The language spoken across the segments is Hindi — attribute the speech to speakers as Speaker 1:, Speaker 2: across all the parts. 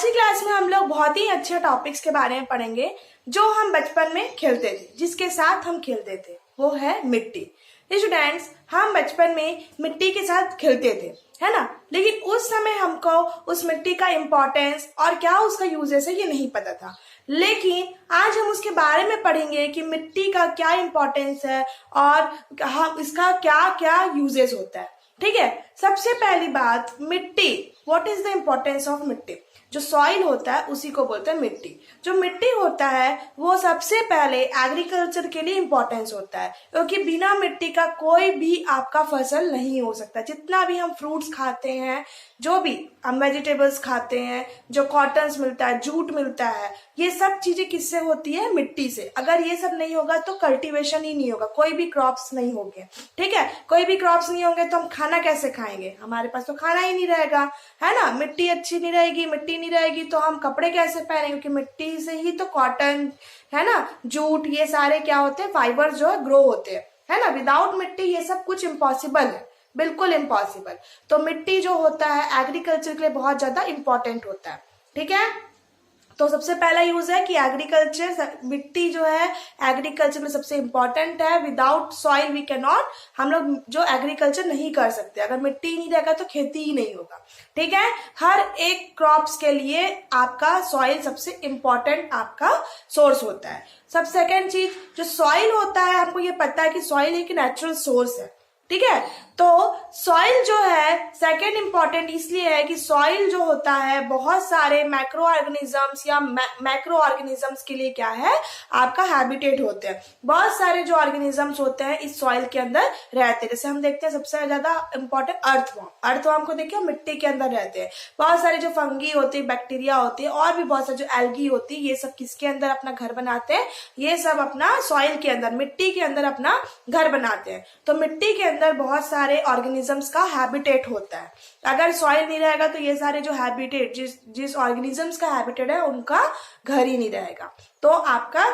Speaker 1: आज की क्लास में हम लोग बहुत ही अच्छे टॉपिक्स के बारे में पढ़ेंगे जो हम बचपन में खेलते थे, जिसके साथ हम खेलते थे, वो है मिट्टी। स्टूडेंट्स, हम बचपन में मिट्टी के साथ खेलते थे, है ना। लेकिन उस समय हमको उस मिट्टी का इम्पोर्टेंस और क्या उसका यूजेस है ये नहीं पता था। लेकिन आज हम उसके बारे में पढ़ेंगे कि मिट्टी का क्या इम्पोर्टेंस है और हम इसका क्या क्या यूजेस होता है। ठीक है, सबसे पहली बात, मिट्टी, what is the importance of मिट्टी। जो सॉइल होता है उसी को बोलते हैं मिट्टी। जो मिट्टी होता है वो सबसे पहले एग्रीकल्चर के लिए इम्पोर्टेंस होता है, क्योंकि बिना मिट्टी का कोई भी आपका फसल नहीं हो सकता। जितना भी हम फ्रूट्स खाते हैं, जो भी हम वेजिटेबल्स खाते हैं, जो कॉटन्स मिलता है, जूट मिलता है, ये सब चीजें किससे होती है? मिट्टी से। अगर ये सब नहीं होगा तो कल्टीवेशन ही नहीं होगा, कोई भी क्रॉप्स नहीं होंगे। ठीक है, कोई भी क्रॉप्स नहीं होंगे तो हम खाना कैसे खाएंगे? हमारे पास तो खाना ही नहीं रहेगा, है ना। मिट्टी अच्छी नहीं रहेगी, मिट्टी नहीं रहेगी तो हम कपड़े कैसे पहनेंगे? क्योंकि मिट्टी से ही तो कॉटन, है ना, जूट, ये सारे क्या होते हैं? फाइबर जो है ग्रो होते हैं, है ना। विदाउट मिट्टी ये सब कुछ इम्पॉसिबल है, बिल्कुल इम्पॉसिबल। तो मिट्टी जो होता है एग्रीकल्चर के लिए बहुत ज्यादा इंपॉर्टेंट होता है। ठीक है, तो सबसे पहला यूज है कि एग्रीकल्चर, मिट्टी जो है एग्रीकल्चर में सबसे इंपॉर्टेंट है। Without soil we can not, हम लोग जो एग्रीकल्चर नहीं कर सकते। अगर मिट्टी नहीं रहेगा तो खेती ही नहीं होगा। ठीक है, हर एक क्रॉप्स के लिए आपका सॉइल सबसे इंपॉर्टेंट आपका सोर्स होता है। सब सेकेंड चीज, जो सॉइल होता है, हमको ये पता है कि सॉइल एक नेचुरल सोर्स है। ठीक है, तो सॉइल जो है सेकेंड इंपॉर्टेंट इसलिए है कि सॉइल जो होता है बहुत सारे मैक्रो ऑर्गेनिजम्स या मैक्रो ऑर्गेनिजम्स के लिए क्या है? आपका हैबिटेट होते हैं। बहुत सारे जो ऑर्गेनिजम्स होते हैं इस सॉइल के अंदर रहते हैं। जैसे हम देखते हैं सबसे ज्यादा इंपॉर्टेंट अर्थवॉर्म, अर्थवॉर्म को देखिए मिट्टी के अंदर रहते हैं। बहुत सारे जो फंगी होती है, बैक्टीरिया होती है, और भी बहुत सारे जो एल्गी होती है, ये सब किसके अंदर अपना घर बनाते हैं? ये सब अपना सॉइल के अंदर, मिट्टी के अंदर अपना घर बनाते हैं। तो मिट्टी के अंदर बहुत सारे ऑर्गेनिजम्स का हैबिटेट होता है। अगर सॉइल नहीं रहेगा तो ये सारे जो हैबिटेट, जिस ऑर्गेनिजम्स का हैबिटेट है उनका घर ही नहीं रहेगा। तो आपका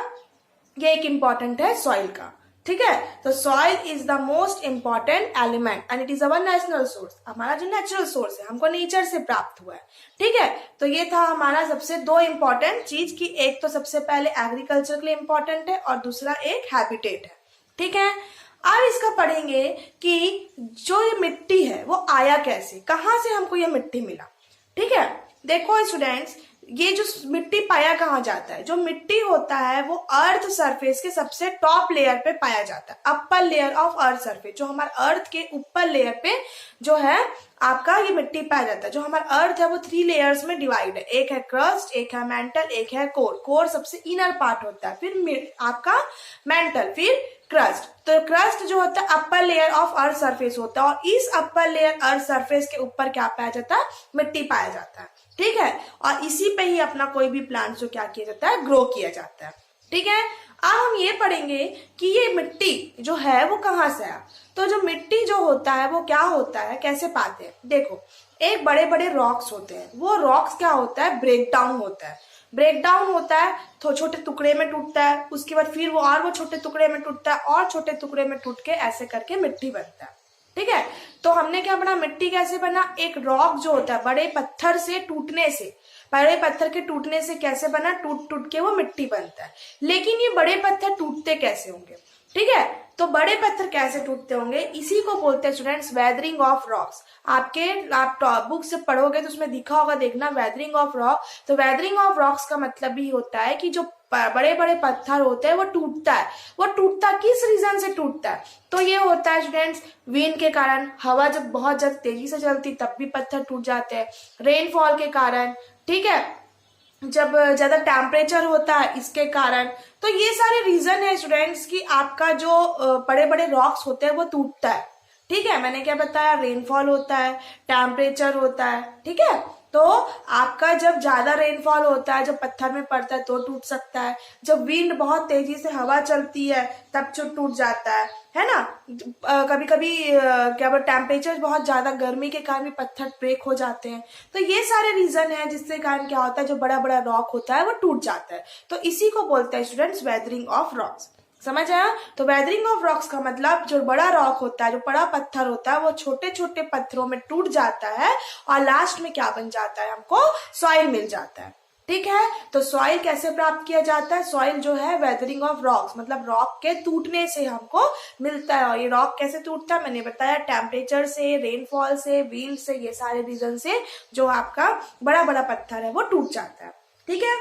Speaker 1: ये एक इंपॉर्टेंट है सॉइल का। ठीक है, तो soil is the most important element and it is our natural source. हमारा जो नेचुरल सोर्स है, हमको नेचर से प्राप्त हुआ है। ठीक है, तो ये था हमारा सबसे दो इंपॉर्टेंट चीज की एक तो सबसे पहले एग्रीकल्चर के लिए इंपॉर्टेंट है और दूसरा एक हैबिटेट है। ठीक है, अब इसका पढ़ेंगे कि जो ये मिट्टी है वो आया कैसे, कहाँ से हमको ये मिट्टी मिला। ठीक है, देखो स्टूडेंट्स, ये जो मिट्टी पाया कहाँ जाता है? जो मिट्टी होता है वो अर्थ सरफेस के सबसे टॉप लेयर पे पाया जाता है, upper layer of earth surface. जो हमारे अर्थ के ऊपर लेयर पे जो है आपका ये मिट्टी पाया जाता है। जो हमारा अर्थ है वो 3 लेयर्स में डिवाइड है, एक है क्रस्ट, एक है मेंटल, एक है कोर। कोर सबसे इनर पार्ट होता है, फिर आपका मेंटल, फिर क्रस्ट। तो क्रस्ट जो होता है upper layer of earth surface होता है, और इस अपर लेयर अर्थ सरफेस के ऊपर क्या पाया जाता है? मिट्टी पाया जाता है। ठीक है, और इसी पे ही अपना कोई भी प्लांट जो क्या किया जाता है? ग्रो किया जाता है। ठीक है, अब हम ये पढ़ेंगे कि ये मिट्टी जो है वो कहाँ से आया। तो जो मिट्टी जो होता है वो क्या होता है, कैसे पाते हैं? देखो, एक बड़े बड़े रॉक्स होते हैं, वो रॉक्स क्या होता है? ब्रेक डाउन होता है। ब्रेक डाउन होता है तो छोटे टुकड़े में टूटता है, उसके बाद फिर वो छोटे टुकड़े में टूटता है, और छोटे टुकड़े में टूट के ऐसे करके मिट्टी बनता है। ठीक है, तो हमने क्या बना? मिट्टी कैसे बना? एक रॉक जो होता है बड़े पत्थर से टूटने से, बड़े पत्थर के टूटने से कैसे बना? टूट टूट के वो मिट्टी बनता है। लेकिन ये बड़े पत्थर टूटते कैसे होंगे? ठीक है, तो बड़े पत्थर कैसे टूटते होंगे? इसी को बोलते हैं स्टूडेंट्स वेदरिंग ऑफ रॉक्स। आप बुक से पढ़ोगे तो उसमें दिखा होगा, देखना, वेदरिंग ऑफ रॉक। तो वेदरिंग ऑफ रॉक्स का मतलब भी होता है कि जो बड़े बड़े पत्थर होते हैं वो टूटता है। वो टूटता किस रीजन से टूटता है? तो ये होता है स्टूडेंट्स विंड के कारण, हवा जब बहुत ज्यादा तेजी से चलती तब भी पत्थर टूट जाते हैं, रेनफॉल के कारण, ठीक है, जब ज्यादा टेम्परेचर होता है इसके कारण। तो ये सारे रीजन है स्टूडेंट्स कि आपका जो बड़े बड़े रॉक्स होते हैं वो टूटता है। ठीक है, मैंने क्या बताया? रेनफॉल होता है, टेम्परेचर होता है। ठीक है, तो आपका जब ज्यादा रेनफॉल होता है, जब पत्थर में पड़ता है तो टूट सकता है। जब विंड बहुत तेजी से हवा चलती है तब टूट जाता है ना। कभी कभी क्या बोलते, टेम्परेचर बहुत ज्यादा गर्मी के कारण भी पत्थर ब्रेक हो जाते हैं। तो ये सारे रीजन है जिससे कारण क्या होता है, जो बड़ा बड़ा रॉक होता है वो टूट जाता है। तो इसी को बोलते हैं स्टूडेंट्स वेदरिंग ऑफ रॉक्स। समझ आया? तो वेदरिंग ऑफ रॉक्स का मतलब जो बड़ा रॉक होता है, जो बड़ा पत्थर होता है, वो छोटे छोटे पत्थरों में टूट जाता है और लास्ट में क्या बन जाता है, हमको सॉइल मिल जाता है। ठीक है, तो सॉइल कैसे प्राप्त किया जाता है? सॉइल जो है वेदरिंग ऑफ रॉक्स मतलब रॉक के टूटने से हमको मिलता है। और ये रॉक कैसे टूटता है मैंने बताया, टेम्परेचर से, रेनफॉल से, विंड से, ये सारे रीजन से जो आपका बड़ा बड़ा पत्थर है वो टूट जाता है। ठीक है,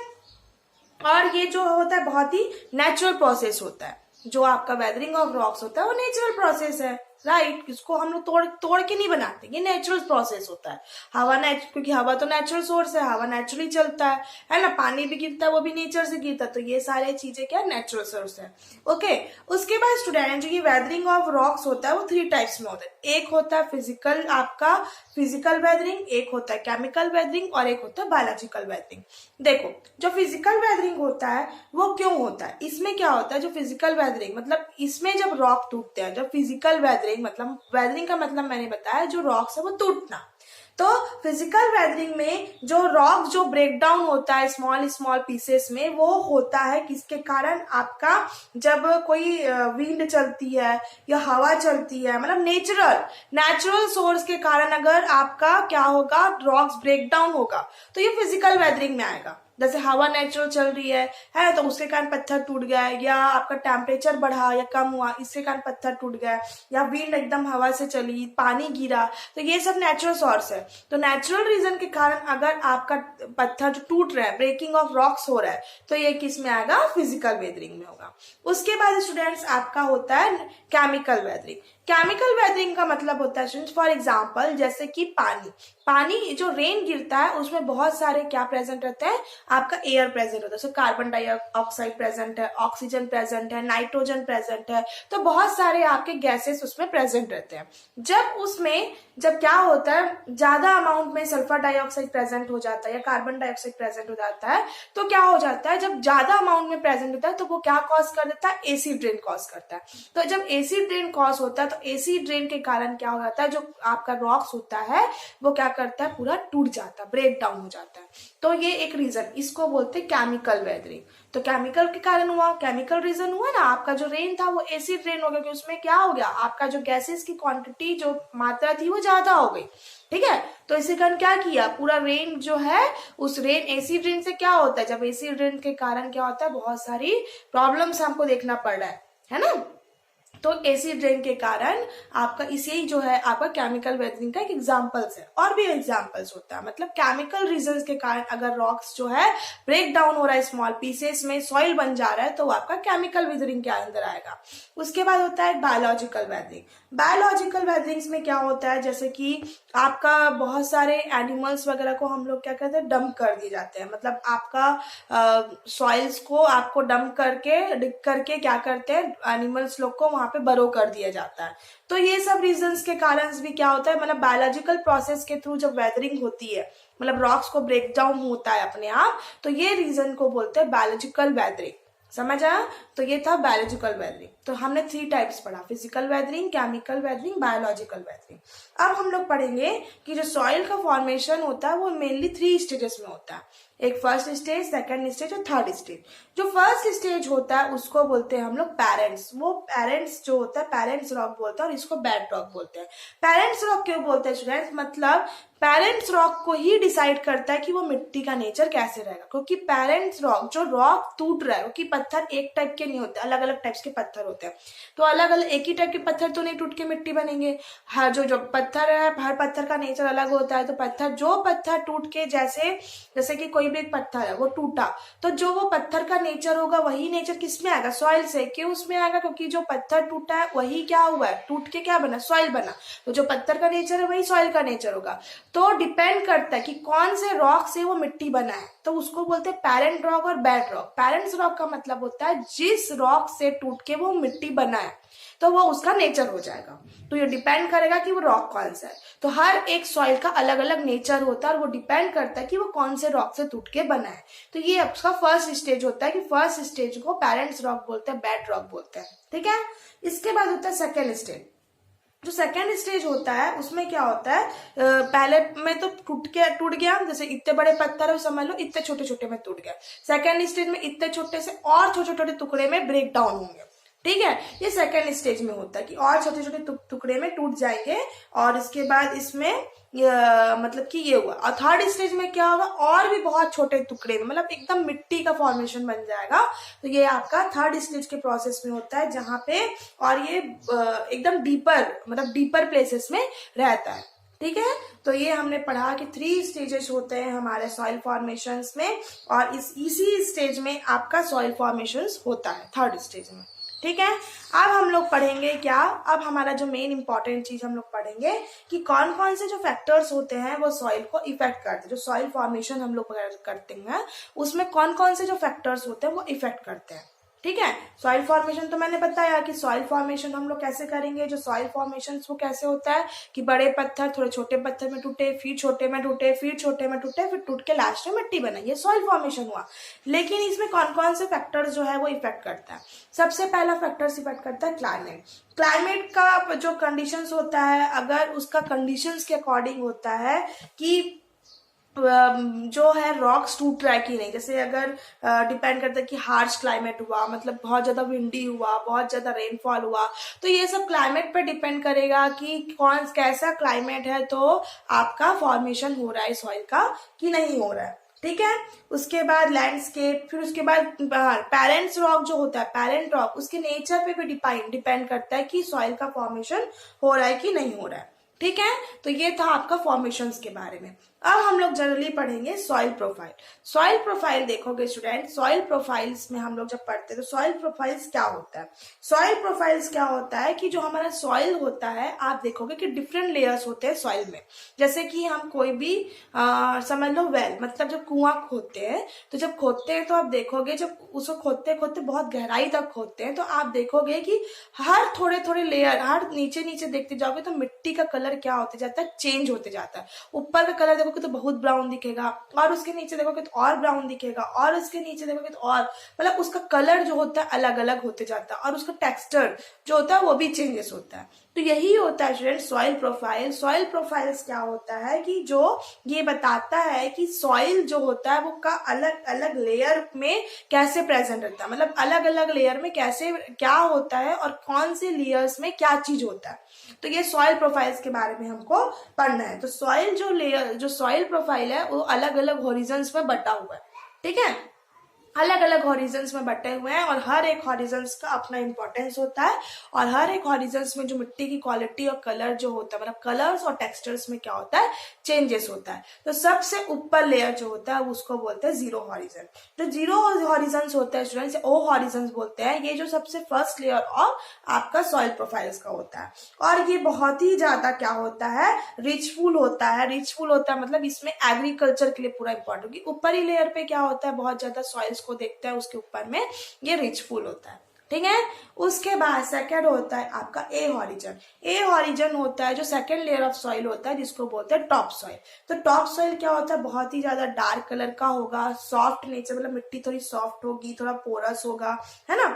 Speaker 1: और ये जो होता है बहुत ही नेचुरल प्रोसेस होता है। जो आपका वेदरिंग ऑफ रॉक्स होता है वो नेचुरल प्रोसेस है, राइट। इसको हम लोग तोड़ के नहीं बनाते, ये नेचुरल प्रोसेस होता है। क्योंकि हवा तो नेचुरल सोर्स है, हवा नेचुरली चलता है ना। पानी भी गिरता है, वो भी नेचर से गिरता है। तो ये सारे चीजें क्या नेचुरल सोर्स है। ओके, उसके बाद स्टूडेंट जो ये वेदरिंग ऑफ रॉक्स होता है वो 3 टाइप्स में होता है। एक होता है फिजिकल वेदरिंग, एक होता है केमिकल वेदरिंग और एक होता है बायोलॉजिकल वेदरिंग। देखो, जो फिजिकल वेदरिंग होता है वो क्यों होता है, इसमें क्या होता है, जो फिजिकल वेदरिंग मतलब इसमें जब रॉक टूटते हैं, जब फिजिकल वेदरिंग मतलब वेदरिंग का मतलब मैंने बताया जो रॉक्स है वो टूटना। तो फिजिकल वेदरिंग में जो रॉक जो ब्रेक डाउन होता है स्मॉल स्मॉल पीसेस में, वो होता है किसके कारण, आपका जब कोई विंड चलती है या हवा चलती है, मतलब नेचुरल सोर्स के कारण अगर आपका क्या होगा, रॉक्स ब्रेक डाउन होगा, तो ये फिजिकल वेदरिंग में आएगा। जैसे हवा नेचुरल चल रही है तो उसके कारण पत्थर टूट गया, या आपका टेम्परेचर बढ़ा या कम हुआ इसके कारण पत्थर टूट गया, या विंड एकदम हवा से चली, पानी गिरा, तो ये सब नेचुरल सोर्स है। तो नेचुरल रीजन के कारण अगर आपका पत्थर जो टूट रहा है, ब्रेकिंग ऑफ रॉक्स हो रहा है, तो ये किस में आएगा, फिजिकल वेदरिंग में होगा। उसके बाद स्टूडेंट्स आपका होता है केमिकल वेदरिंग। केमिकल वेदरिंग का मतलब होता है स्टूडेंट्स, फॉर एग्जांपल जैसे कि पानी जो रेन गिरता है उसमें बहुत सारे क्या प्रेजेंट रहते हैं, आपका एयर प्रेजेंट होता है। जैसे कार्बन डाइऑक्साइड प्रेजेंट है, ऑक्सीजन प्रेजेंट है, नाइट्रोजन प्रेजेंट है, तो बहुत सारे आपके गैसेस उसमें प्रेजेंट रहते हैं। जब क्या होता है, ज्यादा अमाउंट में सल्फर डाइऑक्साइड प्रेजेंट हो जाता है या कार्बन डाइऑक्साइड प्रेजेंट हो जाता है, तो क्या हो जाता है, जब ज्यादा अमाउंट में प्रेजेंट होता है तो वो क्या कॉज कर देता है, एसिड रेन कॉज करता है। तो जब एसिड रेन कॉज होता है तो एसिड रेन के कारण क्या हो जाता है, जो आपका रॉक्स होता है वो क्या करता है, पूरा टूट जाता है, ब्रेक डाउन हो जाता है। तो ये एक रीजन, इसको बोलते हैं केमिकल वेदरिंग। तो केमिकल के कारण हुआ, केमिकल रीजन हुआ ना, आपका जो रेन था वो एसिड रेन हो गया, क्योंकि उसमें क्या हो गया, आपका जो गैसेस की क्वांटिटी जो मात्रा थी वो ज्यादा हो गई। ठीक है, तो इसी कारण क्या किया, पूरा रेन जो है उस एसिड रेन से क्या होता है, जब एसिड रेन के कारण क्या होता है, बहुत सारी प्रॉब्लम्स हमको देखना पड़ रहा है ना। तो एसिड रेन के कारण आपका इसे जो है आपका केमिकल वेदरिंग का एक एग्जांपल्स है। और भी एग्जांपल्स होता है, मतलब केमिकल रीजंस के कारण अगर रॉक्स जो है ब्रेक डाउन हो रहा है स्मॉल पीसेस में, सॉइल बन जा रहा है, तो वो आपका केमिकल वेदरिंग के अंदर आएगा। उसके बाद होता है बायोलॉजिकल वेदरिंग। बायोलॉजिकल वेदरिंग्स में क्या होता है, जैसे कि आपका बहुत सारे एनिमल्स वगैरह को हम लोग क्या कहते हैं, डंप कर दिए जाते हैं। मतलब आपका सॉइल्स को आपको डंप करके डिग करके क्या करते हैं, एनिमल्स लोग को वहां पे बरो कर दिया जाता है। तो ये सब रीजंस के कारण भी क्या होता है, मतलब बायोलॉजिकल प्रोसेस के थ्रू जब वेदरिंग होती है, मतलब रॉक्स को ब्रेक डाउन होता है अपने आप, तो ये रीजन को बोलते हैं बायोलॉजिकल वेदरिंग। समझ आया? तो ये था बायोलॉजिकल वेदरिंग। तो हमने 3 टाइप्स पढ़ा, physical weathering, chemical weathering, biological weathering. अब हम लोग पढ़ेंगे कि जो सॉइल का फॉर्मेशन होता है वो मेनली 3 स्टेजेस में होता है। एक फर्स्ट स्टेज, सेकंड स्टेज और थर्ड स्टेज। जो फर्स्ट स्टेज होता है उसको बोलते हैं हम लोग पेरेंट्स। वो पेरेंट्स जो होता है पेरेंट्स रॉक बोलते हैं, और इसको बेड रॉक बोलते हैं। पेरेंट्स रॉक क्यों बोलते हैं स्टूडेंट्स, मतलब पेरेंट्स रॉक को ही डिसाइड करता है कि वो मिट्टी का नेचर कैसे रहेगा। क्योंकि पेरेंट्स रॉक, जो रॉक टूट रहा है, क्योंकि पत्थर एक टाइप के नहीं होते, अलग अलग टाइप्स के पत्थर होते हैं। तो अलग अलग एक ही टाइप के पत्थर तो नहीं टूट के मिट्टी बनेंगे। हर जो पत्थर है, हर पत्थर का नेचर अलग होता है। तो जो पत्थर टूट के जैसे कि कोई भी एक पत्थर है वो टूटा, तो जो वो पत्थर का नेचर होगा वही नेचर किसमें आएगा, सॉइल से। क्यों उसमें आएगा, क्योंकि जो पत्थर टूटा है वही क्या हुआ है, टूट के क्या बना, सॉइल बना। तो जो पत्थर का नेचर है वही सॉइल का नेचर होगा। तो डिपेंड करता है कि कौन से रॉक से वो मिट्टी बना है, तो उसको बोलते हैं पेरेंट रॉक और बेड रॉक। पेरेंट्स रॉक का मतलब होता है जिस रॉक से टूट के वो मिट्टी बना है, तो वो उसका नेचर हो जाएगा। तो ये डिपेंड करेगा कि वो रॉक कौन सा है। तो हर एक सॉइल का अलग अलग नेचर होता है, और वो डिपेंड करता है कि वो कौन से रॉक से टूट के बना है। तो ये उसका फर्स्ट स्टेज होता है कि फर्स्ट स्टेज को पेरेंट्स रॉक बोलते हैं, बेड रॉक बोलते हैं। ठीक है, इसके बाद होता है सेकेंड स्टेज। जो सेकेंड स्टेज होता है उसमें क्या होता है, पहले में तो टूट गया, जैसे इतने बड़े पत्थर है समझ लो, इतने छोटे छोटे में टूट गया। सेकेंड स्टेज में इतने छोटे से और छोटे छोटे टुकड़े में ब्रेक डाउन होंगे। ठीक है। ये सेकेंड स्टेज में होता है कि और छोटे छोटे टुकड़े में टूट जाएंगे और इसके बाद इसमें मतलब कि ये हुआ। और थर्ड स्टेज में क्या होगा, और भी बहुत छोटे टुकड़े में मतलब एकदम मिट्टी का फॉर्मेशन बन जाएगा। तो ये आपका थर्ड स्टेज के प्रोसेस में होता है जहां पे, और ये एकदम डीपर मतलब डीपर प्लेसेस में रहता है। ठीक है, तो ये हमने पढ़ा कि 3 स्टेजेस होते हैं हमारे सॉइल फॉर्मेशंस में, और इसी स्टेज में आपका सॉइल फॉर्मेशंस होता है थर्ड स्टेज में। ठीक है, अब हम लोग पढ़ेंगे क्या, अब हमारा जो मेन इंपॉर्टेंट चीज हम लोग पढ़ेंगे कि कौन कौन से जो फैक्टर्स होते हैं वो सॉइल को इफेक्ट करते हैं। जो सॉइल फॉर्मेशन हम लोग करते हैं उसमें कौन कौन से जो फैक्टर्स होते हैं वो इफेक्ट करते हैं। ठीक है, सॉइल फॉर्मेशन तो मैंने बताया कि सॉइल फॉर्मेशन हम लोग कैसे करेंगे। जो सॉइल फॉर्मेशन वो कैसे होता है कि बड़े पत्थर थोड़े छोटे पत्थर में टूटे, फिर छोटे में टूटे, फिर छोटे में टूटे, फिर टूट के लास्ट में मिट्टी बने, ये सॉइल फॉर्मेशन हुआ। लेकिन इसमें कौन कौन से फैक्टर्स जो है वो इफेक्ट करता है। सबसे पहला फैक्टर्स इफेक्ट करता है क्लाइमेट। क्लाइमेट का जो कंडीशंस होता है, अगर उसका कंडीशंस के अकॉर्डिंग होता है कि जो है रॉक्स टूट रहा है कि नहीं। जैसे अगर डिपेंड करता है कि हार्श क्लाइमेट हुआ, मतलब बहुत ज्यादा विंडी हुआ, बहुत ज्यादा रेनफॉल हुआ, तो ये सब क्लाइमेट पे डिपेंड करेगा कि कौन कैसा क्लाइमेट है तो आपका फॉर्मेशन हो रहा है सॉइल का कि नहीं हो रहा है। ठीक है, उसके बाद लैंडस्केप, फिर उसके बाद पेरेंट्स रॉक जो होता है, पेरेंट रॉक, उसके नेचर पे भी डिपेंड करता है कि सॉइल का फॉर्मेशन हो रहा है कि नहीं हो रहा है। ठीक है, तो ये था आपका फॉर्मेशंस के बारे में। अब हम लोग जनरली पढ़ेंगे सॉइल प्रोफाइल। सॉइल प्रोफाइल देखोगे स्टूडेंट, सॉइल प्रोफाइल्स में हम लोग जब पढ़ते हैं तो सॉइल प्रोफाइल्स क्या होता है। सॉइल प्रोफाइल्स क्या होता है कि जो हमारा सॉइल होता है, आप देखोगे कि डिफरेंट लेयर्स होते हैं सॉइल में। जैसे कि हम कोई भी समझ लो वेल, मतलब जब कुआं खोदते हैं, तो जब खोदते हैं तो आप देखोगे जब उसको खोदते खोदते बहुत गहराई तक खोदते हैं तो आप देखोगे कि हर थोड़े थोड़े लेयर, हर नीचे नीचे देखते जाओगे तो मिट्टी का कलर क्या होते जाता है, चेंज होते जाता है। ऊपर का कलर देखोगे तो बहुत ब्राउन दिखेगा, और उसके नीचे देखोगे तो और ब्राउन दिखेगा, और उसके नीचे देखोगे तो और, मतलब उसका कलर जो होता है अलग अलग होते जाता है, और उसका टेक्सचर जो होता है वो भी चेंजेस होता है। तो यही होता है student soil profile. Soil profiles क्या होता है कि जो ये बताता है कि सॉइल जो होता है वो का अलग अलग लेयर में कैसे प्रेजेंट रहता है, मतलब अलग अलग लेयर में कैसे क्या होता है और कौन से लेयर्स में क्या चीज होता है। तो ये सॉइल प्रोफाइल्स के बारे में हमको पढ़ना है। तो सॉइल जो लेयर, जो सॉइल प्रोफाइल है वो अलग अलग हॉरिजन्स में बटा हुआ है। ठीक है, अलग अलग हॉरिजन्स में बटे हुए हैं, और हर एक हॉरिजन्स का अपना इंपॉर्टेंस होता है, और हर एक हॉरिजन्स में जो मिट्टी की क्वालिटी और कलर जो होता है, मतलब कलर्स और टेक्सचर्स में क्या होता है, चेंजेस होता है। तो सबसे ऊपर लेयर जो होता है उसको बोलते हैं जीरो हॉरिजन। जो जीरो हॉरिजन्स होता है स्टूडेंट्स, ओ हॉरिजन्स बोलते हैं, ये जो सबसे फर्स्ट लेयर और आपका सॉइल प्रोफाइल्स का होता है। और ये बहुत ही ज्यादा क्या होता है, रिचफुल होता है। रिचफुल होता है मतलब इसमें एग्रीकल्चर के लिए पूरा इंपॉर्टेंट, कि ऊपरी लेयर पे क्या होता है, बहुत ज्यादा सॉइल्स को देखते हैं, उसके ऊपर में ये रिचफुल होता है। ठीक है, उसके बाद सेकंड होता है आपका ए हॉरिजन। ए हॉरिजन होता है जो सेकंड लेयर ऑफ सॉइल होता है, जिसको बोलते हैं टॉप सॉइल। तो टॉप सॉइल क्या होता है, बहुत ही ज्यादा डार्क कलर का होगा, सॉफ्ट नेचर, मतलब मिट्टी थोड़ी सॉफ्ट होगी, थोड़ा पोरस होगा, है ना,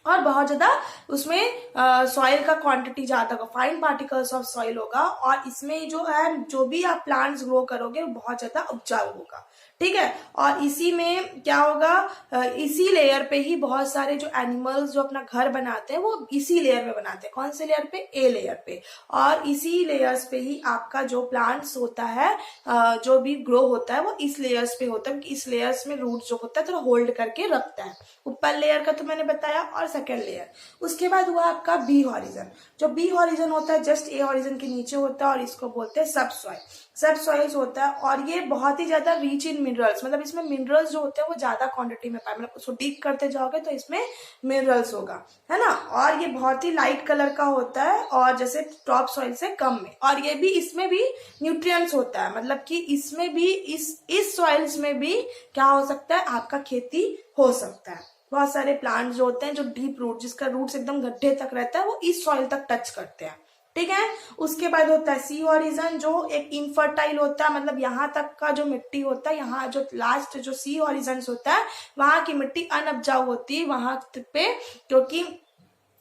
Speaker 1: और बहुत ज्यादा उसमें सॉइल का क्वांटिटी ज्यादा होगा, फाइन पार्टिकल्स ऑफ सॉइल होगा, और इसमें जो है जो भी आप प्लांट्स ग्रो करोगे वो बहुत ज्यादा उपजाऊ होगा। ठीक है, और इसी में क्या होगा, इसी लेयर पे ही बहुत सारे जो एनिमल्स जो अपना घर बनाते हैं वो इसी लेयर में बनाते हैं। कौन से लेयर पे, ए लेयर पे, और इसी लेयर्स पे ही आपका जो प्लांट्स होता है, जो भी ग्रो होता है वो इस लेयर्स पे होता है, इस लेयर्स में रूट जो होता है थोड़ा होल्ड करके रखता है। ऊपर लेयर का तो मैंने बताया, और सेकेंड लेयर। उसके बाद हुआ आपका बी हॉरिजन। जो बी हॉरिजन होता है जस्ट ए हॉरिजन के नीचे होता है, और इसको बोलते हैं सब सॉइल। सब सॉइल्स होता है, और ये बहुत ही ज्यादा रिच इन मिनरल्स, मतलब इसमें मिनरल्स जो होते हैं वो ज्यादा क्वांटिटी में पाए, मतलब उसको डीप करते जाओगे तो इसमें मिनरल्स होगा, है ना, और ये बहुत ही लाइट कलर का होता है, और जैसे टॉप सॉइल से कम में, और ये भी इसमें भी न्यूट्रिएंट्स होता है, मतलब कि इसमें भी इस सॉइल्स में भी क्या हो सकता है, आपका खेती हो सकता है। बहुत सारे प्लांट्स जो होते हैं जो डीप रूट, जिसका रूट्स एकदम गड्ढे तक रहता है, वो इस सॉइल तक टच करते हैं। ठीक है, उसके बाद होता है सी हॉरिजन, जो एक इनफर्टाइल होता है, मतलब यहाँ तक का जो मिट्टी होता है, यहाँ जो लास्ट जो सी हॉरिजन होता है वहां की मिट्टी अनउपजाऊ होती है वहां पे, क्योंकि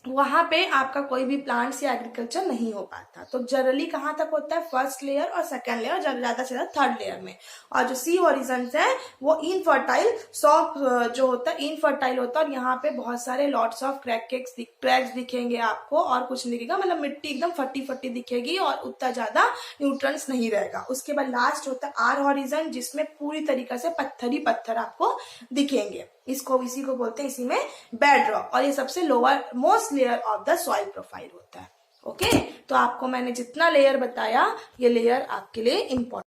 Speaker 1: वहां पे आपका कोई भी प्लांट्स या एग्रीकल्चर नहीं हो पाता। तो जनरली कहाँ तक होता है, फर्स्ट लेयर और सेकंड लेयर, ज्यादा से ज्यादा थर्ड लेयर में। और जो सी हॉरिजॉन्स है वो इनफर्टाइल सॉफ्ट जो होता है इनफर्टाइल होता है, और यहाँ पे बहुत सारे लॉट्स ऑफ क्रैक्स दिखेंगे आपको, और कुछ नहीं दिखेगा, मतलब मिट्टी एकदम फटी फटी दिखेगी और उतना ज्यादा न्यूट्रंस नहीं रहेगा। उसके बाद लास्ट होता है आर हॉरिजन, जिसमें पूरी तरीके से पत्थर ही पत्थर आपको दिखेंगे। इसी को बोलते हैं इसी में बेड रॉक, और ये सबसे lower most layer of the soil profile होता है। ओके, तो आपको मैंने जितना लेयर बताया ये लेयर आपके लिए इंपॉर्टेंट।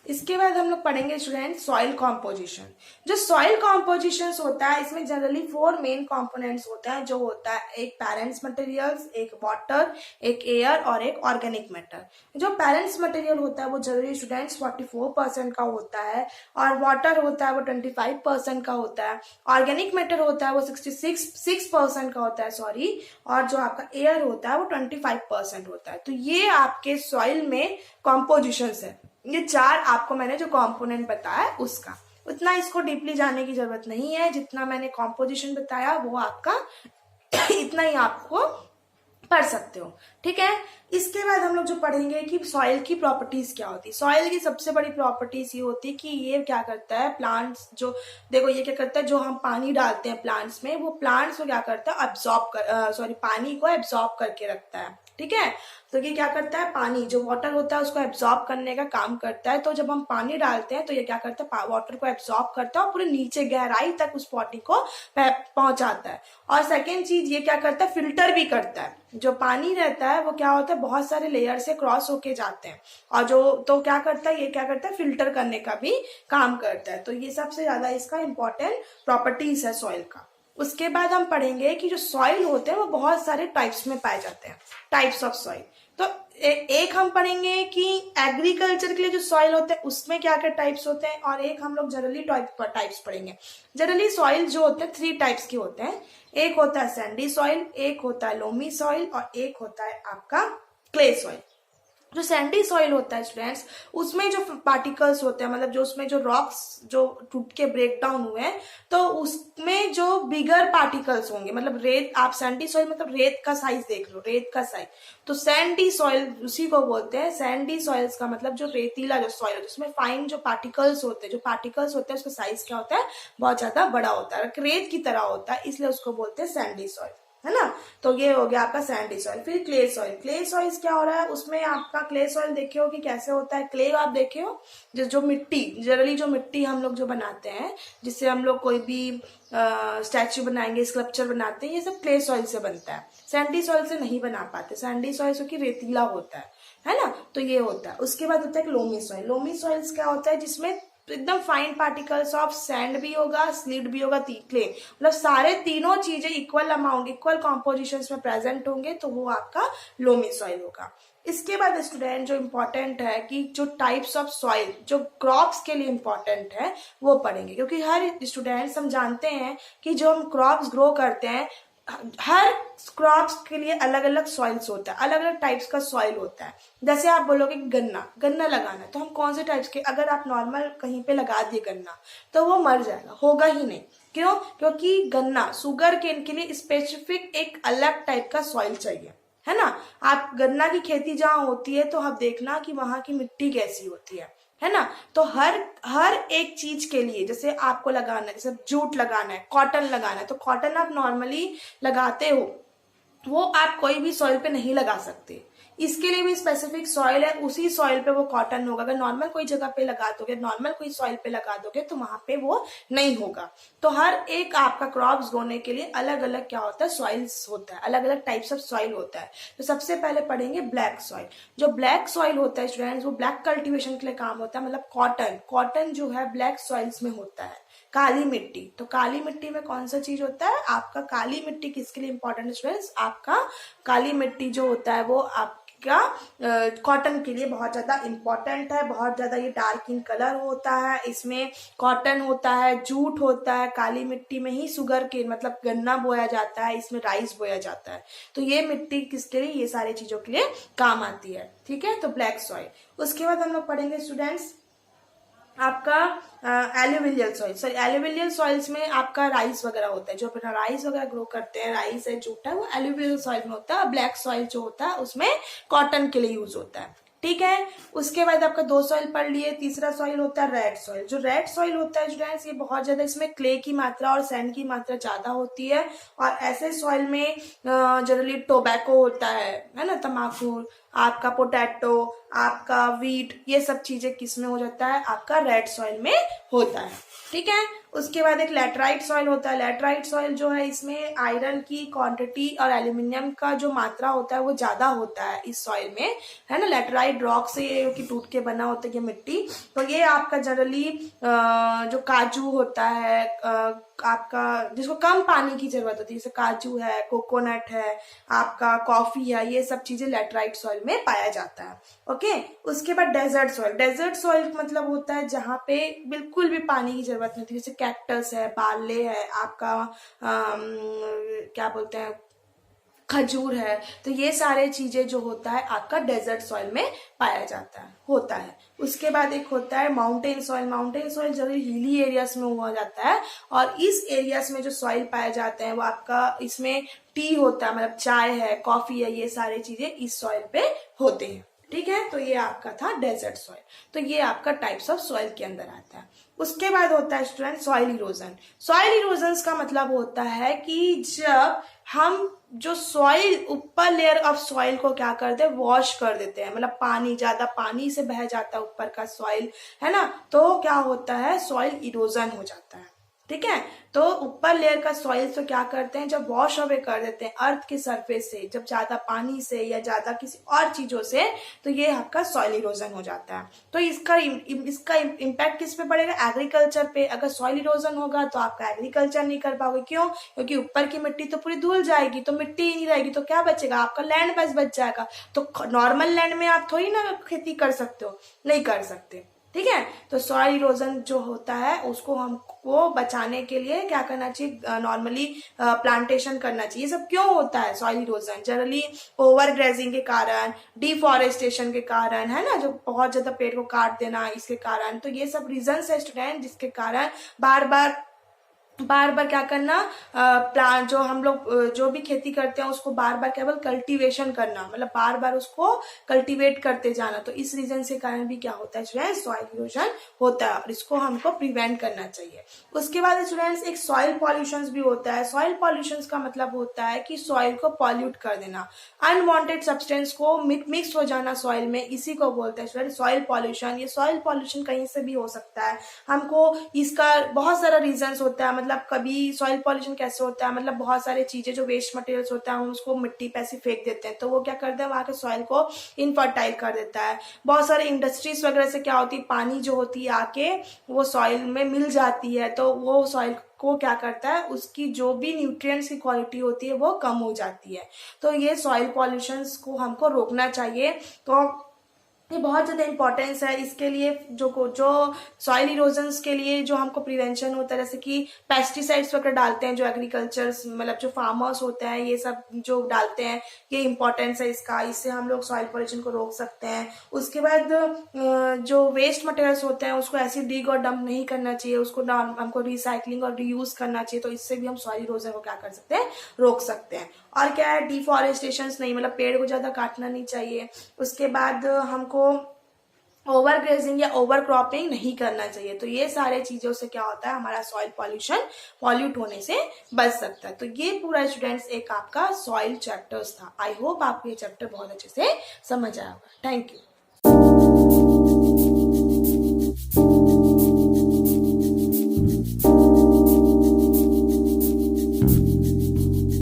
Speaker 1: इसके बाद हम लोग पढ़ेंगे स्टूडेंट सॉइल कॉम्पोजिशन। जो सॉइल कॉम्पोजिशन होता है इसमें जनरली 4 मेन कंपोनेंट्स होता है, जो होता है एक पेरेंट्स मटेरियल्स, एक वाटर, एक एयर और एक ऑर्गेनिक मैटर। जो पेरेंट्स मटेरियल होता है वो जनरली स्टूडेंट्स 44% का होता है, और वाटर होता है वो 25% का होता है, ऑर्गेनिक मैटर होता है वो 66% का होता है, सॉरी, और जो आपका एयर होता है वो 25% होता है। तो ये आपके सॉइल में कॉम्पोजिशन है। ये 4 आपको मैंने जो कंपोनेंट बताया उसका, उतना इसको डीपली जानने की जरूरत नहीं है, जितना मैंने कॉम्पोजिशन बताया वो आपका इतना ही आपको पढ़ सकते हो। ठीक है, इसके बाद हम लोग जो पढ़ेंगे कि सॉइल की प्रॉपर्टीज क्या होती है। सॉइल की सबसे बड़ी प्रॉपर्टीज ये होती है कि ये क्या करता है, प्लांट्स जो देखो ये क्या करता है, जो हम पानी डालते हैं प्लांट्स में, वो प्लांट्स को क्या करता है, पानी को एब्जॉर्ब करके रखता है। ठीक है, तो ये क्या करता है, पानी जो वाटर होता है उसको एब्जॉर्ब करने का काम करता है। तो जब हम पानी डालते हैं तो ये क्या करता है, वाटर को एब्जॉर्ब करता है और पूरे नीचे गहराई तक उस पानी को पहुंचाता है। और सेकेंड चीज ये क्या करता है, फिल्टर भी करता है। जो पानी रहता है वो क्या होता है, बहुत सारे लेयर से क्रॉस होके जाते हैं, और जो तो क्या करता है, ये क्या करता है, फिल्टर करने का भी काम करता है। तो ये सबसे ज्यादा इसका इंपॉर्टेंट प्रॉपर्टीज है सॉइल का। उसके बाद हम पढ़ेंगे कि जो सॉइल होते हैं वो बहुत सारे टाइप्स में पाए जाते हैं, टाइप्स ऑफ सॉइल। तो एक हम पढ़ेंगे कि एग्रीकल्चर के लिए जो सॉइल होते हैं उसमें क्या क्या टाइप्स होते हैं, और एक हम लोग जनरली टाइप्स पढ़ेंगे। जनरली सॉइल जो होते हैं 3 टाइप्स के होते हैं। एक होता है सैंडी सॉइल, एक होता है लोमी सॉइल, और एक होता है आपका क्ले सॉइल। जो सैंडी सॉइल होता है स्टूडेंट्स, उसमें जो पार्टिकल्स होते हैं, मतलब जो उसमें जो रॉक्स जो टूट के ब्रेक डाउन हुए हैं, तो उसमें जो बिगर पार्टिकल्स होंगे, मतलब रेत, आप सैंडी सॉइल मतलब रेत का साइज देख लो, रेत का साइज, तो सैंडी सॉइल उसी को बोलते हैं। सैंडी सॉइल्स का मतलब जो रेतीला जो सॉइल होता है उसमें फाइन जो पार्टिकल्स होते हैं उसका साइज क्या होता है, बहुत ज्यादा बड़ा होता है, रेत की तरह होता है, इसलिए उसको बोलते हैं सैंडी सॉइल, है ना। तो ये हो गया आपका सैंडी सॉइल। फिर क्ले सॉइल। क्ले सॉइल क्या हो रहा है, उसमें आपका क्ले सॉइल देखे हो कि कैसे होता है। क्ले आप देखे हो जो मिट्टी, जनरली जो मिट्टी हम लोग जो बनाते हैं, जिससे हम लोग कोई भी स्टैच्यू बनाएंगे, स्कल्पचर बनाते हैं, ये सब क्ले सॉइल से बनता है। सैंडी सॉइल से नहीं बना पाते, सैंडी सॉइल क्योंकि रेतीला होता है ना। तो ये होता है। उसके बाद होता है लोमी सॉइल। लोमी सॉइल्स क्या होता है, जिसमें एकदम फाइन पार्टिकल्स ऑफ सैंड भी होगा, स्लिट भी होगा, क्ले, मतलब सारे तीनों चीजें इक्वल अमाउंट, इक्वल कॉम्पोजिशन में प्रेजेंट होंगे, तो वो आपका लोमी सॉइल होगा। इसके बाद स्टूडेंट जो इम्पोर्टेंट है कि जो टाइप्स ऑफ सॉइल जो क्रॉप्स के लिए इम्पोर्टेंट है वो पढ़ेंगे, क्योंकि हर स्टूडेंट्स हम जानते हैं कि जो हम क्रॉप्स ग्रो करते हैं, हर क्रॉप्स के लिए अलग अलग सॉइल्स होता है, अलग अलग टाइप्स का सॉइल होता है। जैसे आप बोलोगे गन्ना लगाना है, तो हम कौन से टाइप्स के, अगर आप नॉर्मल कहीं पे लगा दिए गन्ना तो वो मर जाएगा, होगा ही नहीं। क्यों? क्योंकि गन्ना शुगर केन के लिए स्पेसिफिक एक अलग टाइप का सॉइल चाहिए, है ना। आप गन्ना की खेती जहाँ होती है तो आप देखना कि वहां की मिट्टी कैसी होती है ना। तो हर एक चीज के लिए, जैसे आपको लगाना है, जैसे जूट लगाना है, कॉटन लगाना है, तो कॉटन आप नॉर्मली लगाते हो, वो आप कोई भी सॉइल पे नहीं लगा सकते। इसके लिए भी स्पेसिफिक सॉइल है, उसी सॉइल पे वो कॉटन होगा। अगर नॉर्मल कोई जगह पे लगा दोगे, नॉर्मल कोई सॉइल पे लगा दोगे, तो वहां पे वो नहीं होगा। तो हर एक आपका क्रॉप्स बोने के लिए अलग अलग क्या होता है, सॉइल्स होता है, अलग अलग टाइप्स ऑफ सॉइल होता है। तो सबसे पहले पढ़ेंगे ब्लैक सॉइल। जो ब्लैक सॉइल होता है स्टूडेंट्स, वो ब्लैक कल्टिवेशन के लिए काम होता है, मतलब कॉटन जो है ब्लैक सॉइल्स में होता है। काली मिट्टी, तो काली मिट्टी में कौन सा चीज होता है आपका, काली मिट्टी किसके लिए इंपॉर्टेंट स्टूडेंट्स, आपका काली मिट्टी जो होता है वो आपका कॉटन के लिए बहुत ज्यादा इंपॉर्टेंट है। बहुत ज्यादा ये डार्क इन कलर होता है, इसमें कॉटन होता है, जूट होता है, काली मिट्टी में ही शुगर केन मतलब गन्ना बोया जाता है, इसमें राइस बोया जाता है। तो ये मिट्टी किसके लिए, ये सारी चीजों के लिए काम आती है। ठीक है, तो ब्लैक सॉइल। उसके बाद हम लोग पढ़ेंगे स्टूडेंट्स आपका एल्यूविलियल सॉइल, सॉरी एल्यूविलियल सॉइल्स में आपका राइस वगैरह होता है, जो अपना राइस वगैरह ग्रो करते हैं, राइस है, जूट है, वो एल्यूविलियल सॉइल में होता है। ब्लैक सॉइल जो होता है उसमें कॉटन के लिए यूज होता है, ठीक है। उसके बाद आपका 2 सॉइल पढ़ लिए। तीसरा सॉइल होता है रेड सॉइल। जो रेड सॉइल होता है स्टूडेंट्स, ये बहुत ज्यादा, इसमें क्ले की मात्रा और सैंड की मात्रा ज्यादा होती है, और ऐसे सॉइल में जनरली टोबैको होता है ना, तम्बाकू, आपका पोटैटो, आपका वीट, ये सब चीजें किस में हो जाता है, आपका रेड सॉइल में होता है, ठीक है। उसके बाद एक लैटराइट सॉइल होता है। लैटराइट सॉइल जो है, इसमें आयरन की क्वांटिटी और एल्यूमिनियम का जो मात्रा होता है वो ज्यादा होता है इस सॉइल में, है ना। लैटराइट रॉक से ये की टूट के बना होता है ये मिट्टी। तो ये आपका जनरली जो काजू होता है, आपका जिसको कम पानी की जरूरत होती है, जैसे काजू है, कोकोनट है, आपका कॉफी है, ये सब चीजें लैटराइट सॉइल में पाया जाता है, ओके। उसके बाद डेजर्ट सॉइल। डेजर्ट सॉइल मतलब होता है जहाँ पे बिल्कुल भी पानी की जरूरत नहीं होती, जैसे कैक्टस है, बार्ले है, आपका क्या बोलते हैं, खजूर है। तो ये सारे चीजें जो होता है आपका डेजर्ट सॉइल में पाया जाता है, होता है। उसके बाद एक होता है mountain soil. Mountain soil generally hilly areas में हुआ जाता है, और इस एरियाज में जो सॉइल पाए जाते हैं वो आपका, इसमें टी होता है, मतलब चाय है, कॉफी है, ये सारी चीजें इस सॉइल पे होते हैं, ठीक है। तो ये आपका था डेजर्ट सॉइल। तो ये आपका टाइप्स ऑफ सॉइल के अंदर आता है। उसके बाद होता है student soil erosion. Soil erosion का मतलब होता है कि जब हम जो सॉइल, ऊपर लेयर ऑफ सॉइल को क्या करते हैं, वॉश कर देते हैं, मतलब पानी, ज्यादा पानी से बह जाता है ऊपर का सॉइल, है ना, तो क्या होता है, सॉइल इरोजन हो जाता है, ठीक है। तो ऊपर लेयर का सॉइल तो क्या करते हैं, जब वॉश अवे कर देते हैं अर्थ के सरफेस से, जब ज्यादा पानी से या ज्यादा किसी और चीजों से, तो ये आपका सॉइल इरोजन हो जाता है। तो इसका इम्पैक्ट किस पे पड़ेगा, एग्रीकल्चर पे। अगर सॉइल इरोजन होगा तो आपका एग्रीकल्चर नहीं कर पाओगे, क्यों, क्योंकि ऊपर की मिट्टी तो पूरी धुल जाएगी, तो मिट्टी ही नहीं रहेगी, तो क्या बचेगा, आपका लैंड बस बच जाएगा। तो नॉर्मल लैंड में आप थोड़ी ना खेती कर सकते हो, नहीं कर सकते, ठीक है। तो सॉइल इरोजन जो होता है उसको हमको बचाने के लिए क्या करना चाहिए, नॉर्मली प्लांटेशन करना चाहिए। ये सब क्यों होता है soil erosion, generally over grazing के कारण, डिफॉरेस्टेशन के कारण, है ना, जो बहुत ज्यादा पेड़ को काट देना, इसके कारण। तो ये सब रीजन है स्टूडेंट, जिसके कारण बार बार क्या करना, प्लांट जो हम लोग जो भी खेती करते हैं उसको बार बार केवल कल्टीवेशन करना, मतलब बार बार उसको कल्टीवेट करते जाना। तो इस रीजन से कारण भी क्या होता है स्टूडेंट्स, सॉइल इरोजन होता है, और इसको हमको प्रिवेंट करना चाहिए। उसके बाद स्टूडेंट्स एक सॉइल पॉल्यूशन भी होता है। सॉइल पॉल्यूशन का मतलब होता है कि सॉइल को पॉल्यूट कर देना, अनवांटेड सब्सटेंस को मिक्स हो जाना सॉइल में, इसी को बोलते हैं स्टूडेंट सॉइल पॉल्यूशन। ये सॉइल पॉल्यूशन कहीं से भी हो सकता है, हमको इसका बहुत सारा रीजन होता है। मतलब कभी सॉइल पॉल्यूशन कैसे होता है, मतलब बहुत सारे चीजें जो वेस्ट मटेरियल्स होता है हम उसको मिट्टी पे ऐसे फेंक देते हैं, तो वो क्या करता है, वहां के सॉइल को इनफर्टाइल कर देता है। बहुत सारे इंडस्ट्रीज वगैरह से क्या होती है, पानी जो होती है आके वो सॉइल में मिल जाती है, तो वो सॉइल को क्या करता है, उसकी जो भी न्यूट्रिएंट्स की क्वालिटी होती है वो कम हो जाती है। तो ये सॉइल पॉल्यूशन को हमको रोकना चाहिए। तो ये बहुत ज्यादा इंपॉर्टेंस है इसके लिए, जो सॉइल इरोजन्स के लिए जो हमको प्रिवेंशन होता है, जैसे कि पेस्टिसाइड्स वगैरह डालते हैं जो एग्रीकल्चर, मतलब जो फार्मर्स होते हैं ये सब जो डालते हैं, ये इंपॉर्टेंस है इसका, इससे हम लोग सॉइल पॉल्यूशन को रोक सकते हैं। उसके बाद जो वेस्ट मटेरियल्स होते हैं उसको ऐसे डिग और डंप नहीं करना चाहिए, उसको हमको रिसाइकलिंग और रीयूज करना चाहिए। तो इससे भी हम सॉइल इरोजन को क्या कर सकते हैं, रोक सकते हैं। और क्या है, डिफॉरेस्टेशन नहीं, मतलब पेड़ को ज्यादा काटना नहीं चाहिए। उसके बाद हमको ओवर ग्रेजिंग या ओवर क्रॉपिंग नहीं करना चाहिए। तो ये सारे चीजों से क्या होता है, हमारा सॉइल पॉल्यूशन पॉल्यूट होने से बच सकता है। तो ये पूरा स्टूडेंट्स एक आपका सॉइल चैप्टर्स था। आई होप आपको ये चैप्टर बहुत अच्छे से समझ आया होगा। Thank you.